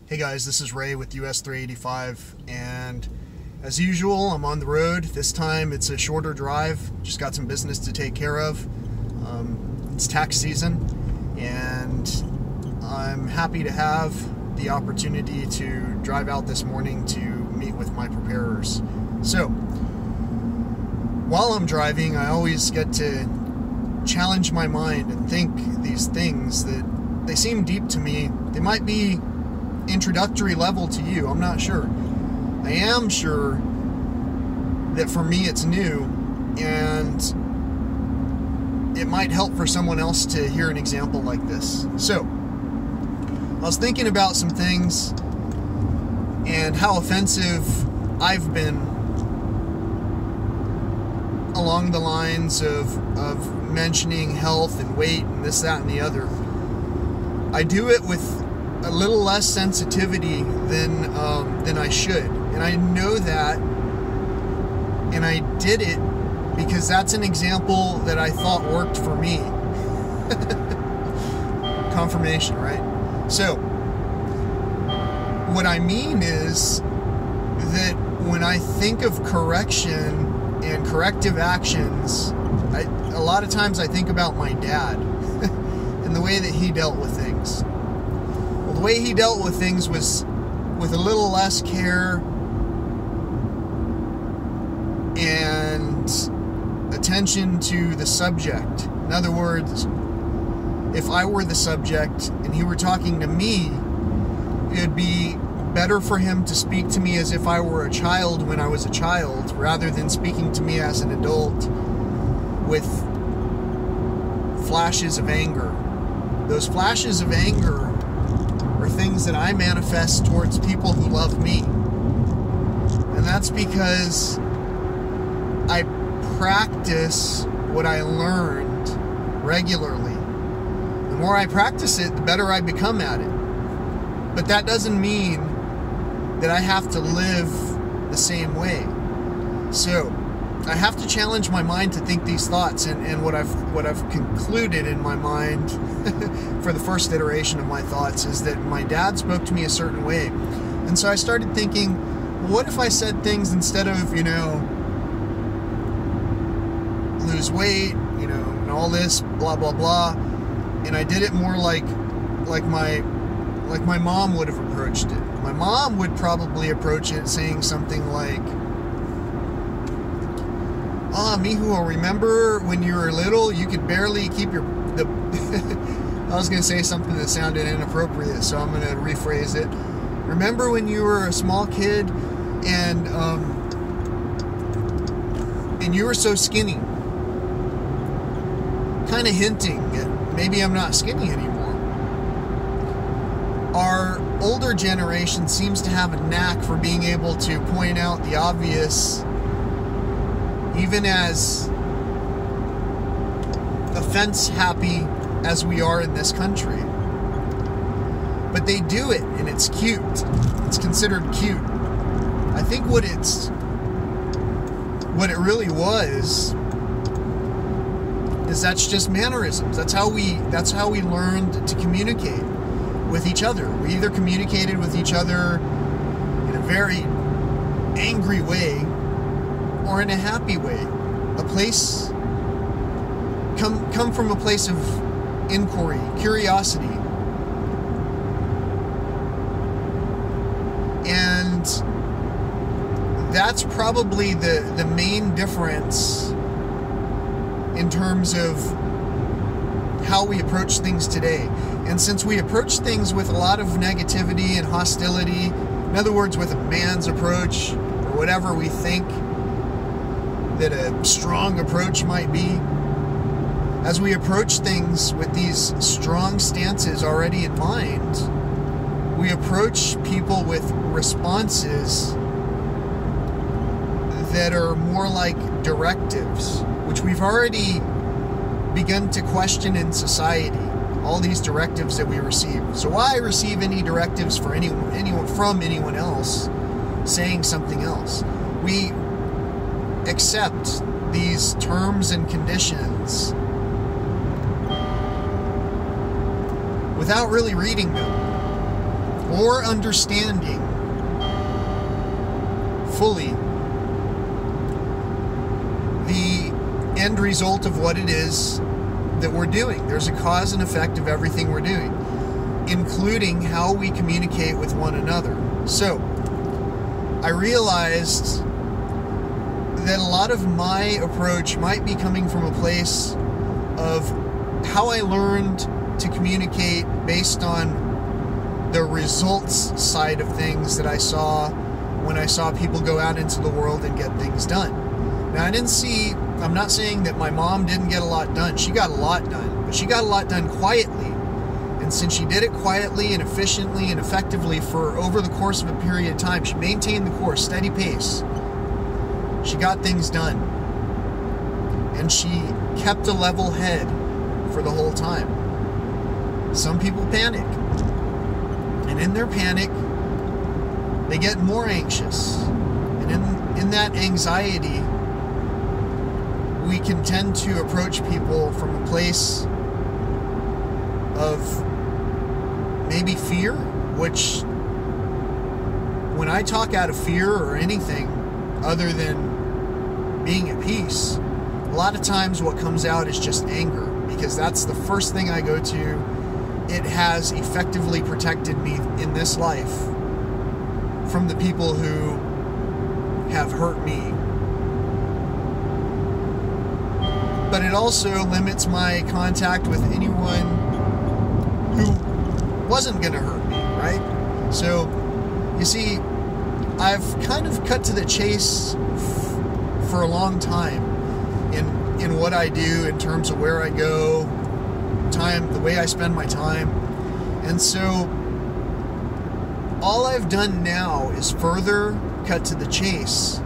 Hey guys, this is Ray with US385, and as usual, I'm on the road. This time it's a shorter drive, just got some business to take care of. It's tax season, and I'm happy to have the opportunity to drive out this morning to meet with my preparers. So, while I'm driving, I always get to challenge my mind and think these things that they seem deep to me. They might be introductory level to you, I'm not sure. I am sure that for me it's new, and it might help for someone else to hear an example like this. So, I was thinking about some things and how offensive I've been along the lines of mentioning health and weight and this, that, and the other. I do it with a little less sensitivity than I should, and I know that, and I did it because that's an example that I thought worked for me. Confirmation, right? So what I mean is that when I think of correction and corrective actions, a lot of times I think about my dad and the way that he dealt with things. The way he dealt with things was with a little less care and attention to the subject. In other words, if I were the subject and he were talking to me, it would be better for him to speak to me as if I were a child when I was a child, rather than speaking to me as an adult with flashes of anger. Those flashes of anger are things that I manifest towards people who love me. And that's because I practice what I learned regularly. The more I practice it, the better I become at it. But that doesn't mean that I have to live the same way. So, I have to challenge my mind to think these thoughts, and what I've concluded in my mind for the first iteration of my thoughts is that my dad spoke to me a certain way. And so I started thinking, well, what if I said things instead of, lose weight, and all this, blah, blah, blah, and I did it more like my mom would have approached it. My mom would probably approach it saying something like, mijo, remember when you were little, you could barely keep I was going to say something that sounded inappropriate, so I'm going to rephrase it. Remember when you were a small kid and you were so skinny? Kind of hinting at maybe I'm not skinny anymore. Our older generation seems to have a knack for being able to point out the obvious, even as offense-happy as we are in this country. But they do it, and it's cute. It's considered cute. I think what it really was is that's just mannerisms. That's how we learned to communicate with each other. We either communicated with each other in a very angry way or in a happy way. A place come from a place of inquiry, curiosity. And that's probably the main difference in terms of how we approach things today. And since we approach things with a lot of negativity and hostility, in other words, with a man's approach, or whatever we think that a strong approach might be, as we approach things with these strong stances already in mind, we approach people with responses that are more like directives, which we've already begun to question in society, all these directives that we receive. So why receive any directives from anyone else saying something else? We accept these terms and conditions without really reading them. or understanding fully the end result of what it is that we're doing. There's a cause and effect of everything we're doing, including how we communicate with one another. So I realized that a lot of my approach might be coming from a place of how I learned to communicate based on the results side of things that I saw when I saw people go out into the world and get things done. Now, I'm not saying that my mom didn't get a lot done. She got a lot done, but she got a lot done quietly. And since she did it quietly and efficiently and effectively for over the course of a period of time, she maintained the course, steady pace. She got things done. And she kept a level head for the whole time. Some people panic. And in their panic, they get more anxious. And in that anxiety, we can tend to approach people from a place of maybe fear, which when I talk out of fear or anything other than being at peace, a lot of times what comes out is just anger, because that's the first thing I go to. It has effectively protected me in this life from the people who have hurt me. But it also limits my contact with anyone who wasn't going to hurt me, right? So, you see, I've kind of cut to the chase for a long time in what I do in terms of where I go, the way I spend my time. And so all I've done now is further cut to the chase.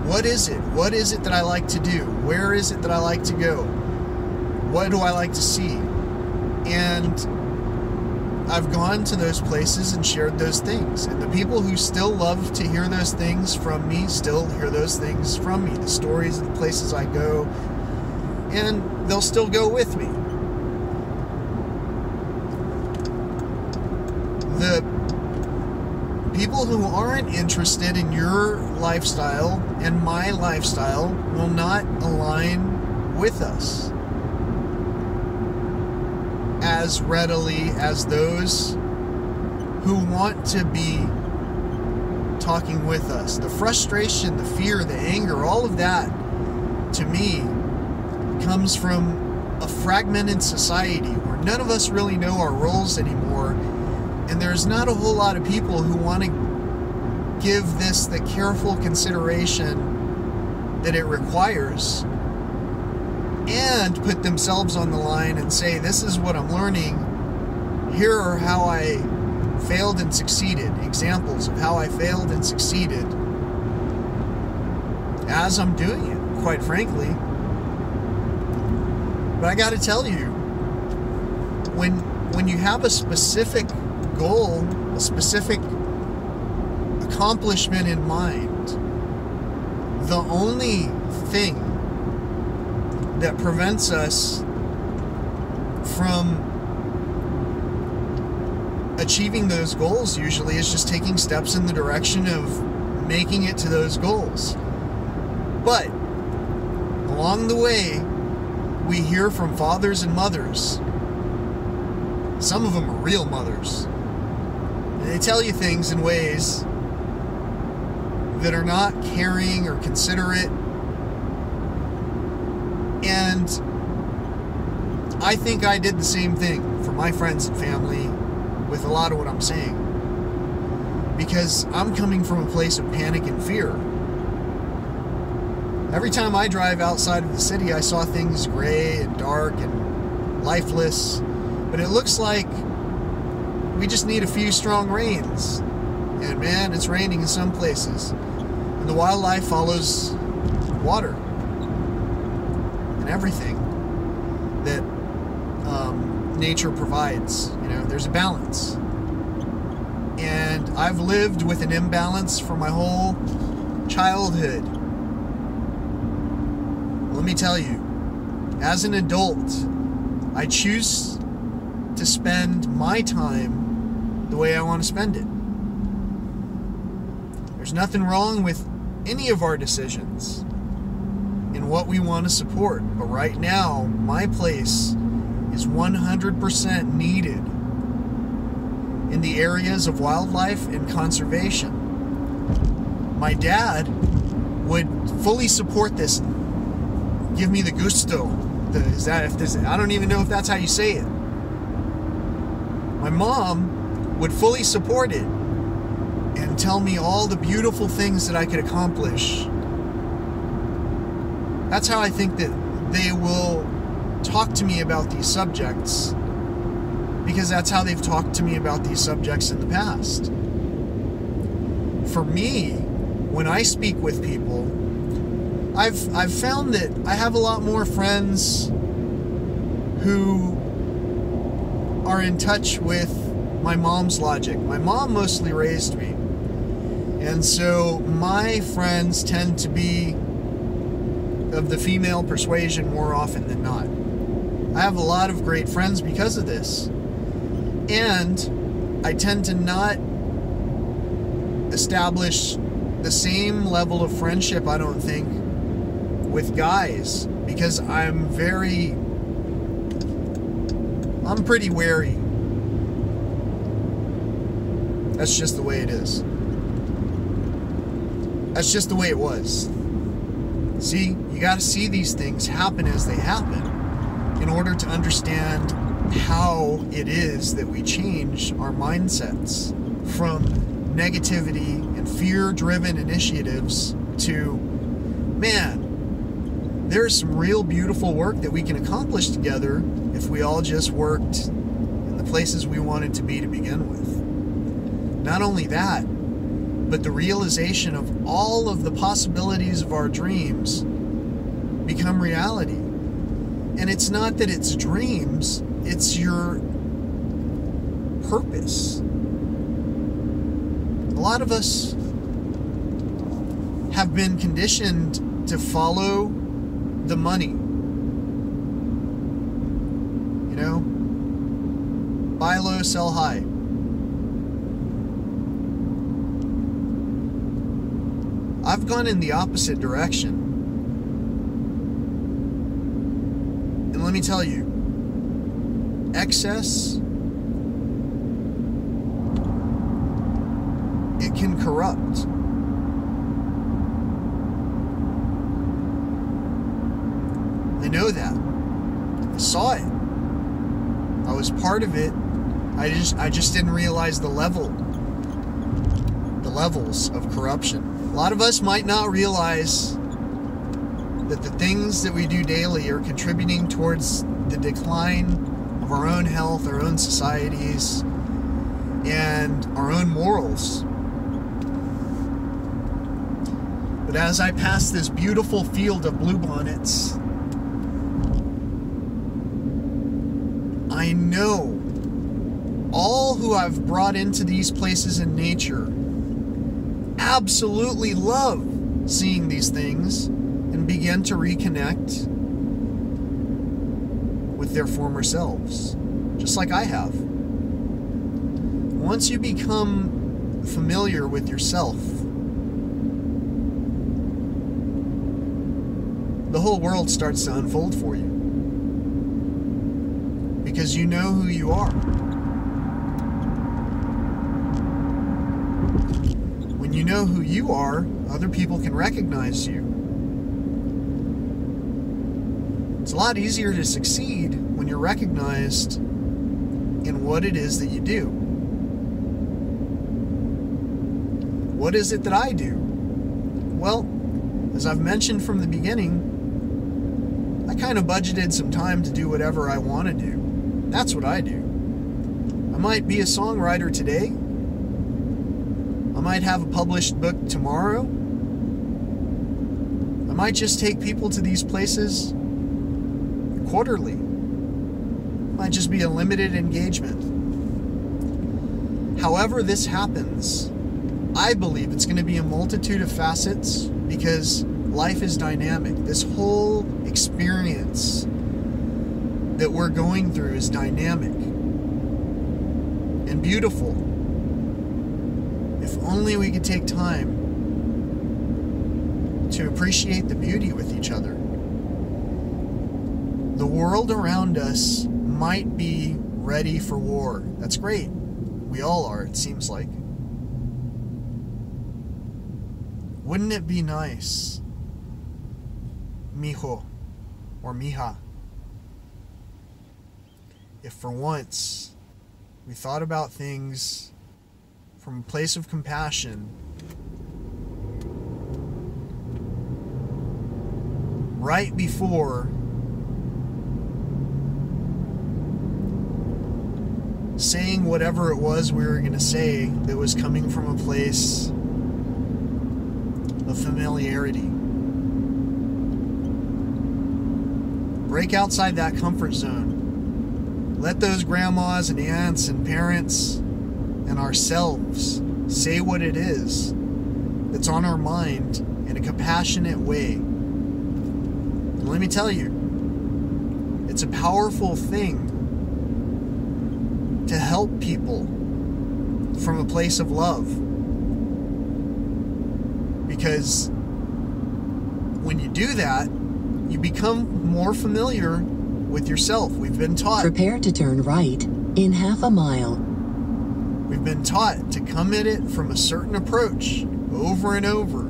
What is it? What is it that I like to do? Where is it that I like to go? What do I like to see? And I've gone to those places and shared those things. And the people who still love to hear those things from me still hear those things from me. The stories of the places I go. And they'll still go with me. The people who aren't interested in your lifestyle and my lifestyle will not align with us as readily as those who want to be talking with us. The frustration, the fear, the anger, all of that, to me, comes from a fragmented society where none of us really know our roles anymore. And there's not a whole lot of people who want to give this the careful consideration that it requires and put themselves on the line and say, this is what I'm learning. Here are how I failed and succeeded. Examples of how I failed and succeeded as I'm doing it, quite frankly. But I got to tell you, when you have a specific goal, a specific accomplishment in mind, the only thing that prevents us from achieving those goals usually is just taking steps in the direction of making it to those goals. But along the way, we hear from fathers and mothers. Some of them are real mothers. And they tell you things in ways that are not caring or considerate. And I think I did the same thing for my friends and family with a lot of what I'm saying. Because I'm coming from a place of panic and fear. Every time I drive outside of the city, I saw things gray and dark and lifeless. But it looks like we just need a few strong rains. And man, it's raining in some places. And the wildlife follows water. And everything that nature provides. You know, there's a balance. And I've lived with an imbalance for my whole childhood. Let me tell you, as an adult, I choose to spend my time the way I want to spend it. There's nothing wrong with any of our decisions in what we want to support. But right now, my place is 100% needed in the areas of wildlife and conservation. My dad would fully support this. Give me the gusto. I don't even know if that's how you say it. My mom would fully support it and tell me all the beautiful things that I could accomplish. That's how I think that they will talk to me about these subjects, because that's how they've talked to me about these subjects in the past. For me, when I speak with people, I've found that I have a lot more friends who are in touch with my mom's logic. My mom mostly raised me, and so my friends tend to be of the female persuasion more often than not. I have a lot of great friends because of this, and I tend to not establish the same level of friendship, I don't think, with guys, because I'm pretty wary. That's just the way it is. That's just the way it was. See, you got to see these things happen as they happen in order to understand how it is that we change our mindsets from negativity and fear-driven initiatives to, man, there's some real beautiful work that we can accomplish together if we all just worked in the places we wanted to be to begin with. Not only that, but the realization of all of the possibilities of our dreams become reality. And it's not that it's dreams, it's your purpose. A lot of us have been conditioned to follow the money. You know? Buy low, sell high. I've gone in the opposite direction. And let me tell you, excess, it can corrupt. I know that. I saw it. I was part of it. I just didn't realize the levels of corruption. A lot of us might not realize that the things that we do daily are contributing towards the decline of our own health, our own societies, and our own morals. But as I pass this beautiful field of bluebonnets, I know all who I've brought into these places in nature absolutely love seeing these things and begin to reconnect with their former selves, just like I have. Once you become familiar with yourself, the whole world starts to unfold for you, because you know who you are. When you know who you are, other people can recognize you. It's a lot easier to succeed when you're recognized in what it is that you do. What is it that I do? Well, as I've mentioned from the beginning, I kind of budgeted some time to do whatever I want to do. That's what I do. I might be a songwriter today. I might have a published book tomorrow. I might just take people to these places quarterly. It might just be a limited engagement. However this happens, I believe it's going to be a multitude of facets, because life is dynamic. This whole experience that we're going through is dynamic and beautiful. If only we could take time to appreciate the beauty with each other. The world around us might be ready for war. That's great. We all are, it seems like. Wouldn't it be nice, mijo or mija, if for once we thought about things from a place of compassion, right before saying whatever it was we were going to say that was coming from a place of familiarity. Break outside that comfort zone. Let those grandmas and aunts and parents and ourselves say what it is that's on our mind in a compassionate way. And let me tell you, it's a powerful thing to help people from a place of love. Because when you do that, you become more familiar with yourself. We've been taught. Prepare to turn right in half a mile. We've been taught to come at it from a certain approach over and over.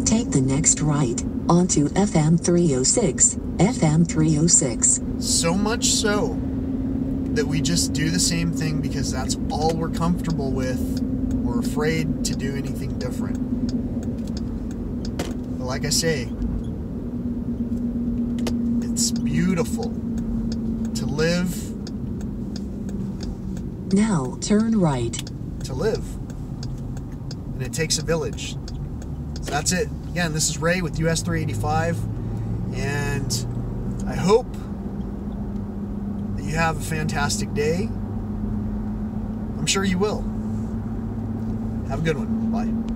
Take the next right onto FM 306. FM 306. So much so that we just do the same thing because that's all we're comfortable with. We're afraid to do anything different. But like I say, it's beautiful to live. Now turn right. To live. And it takes a village. So that's it. Again, this is Ray with US385. And I hope that you have a fantastic day. I'm sure you will. Have a good one. Bye.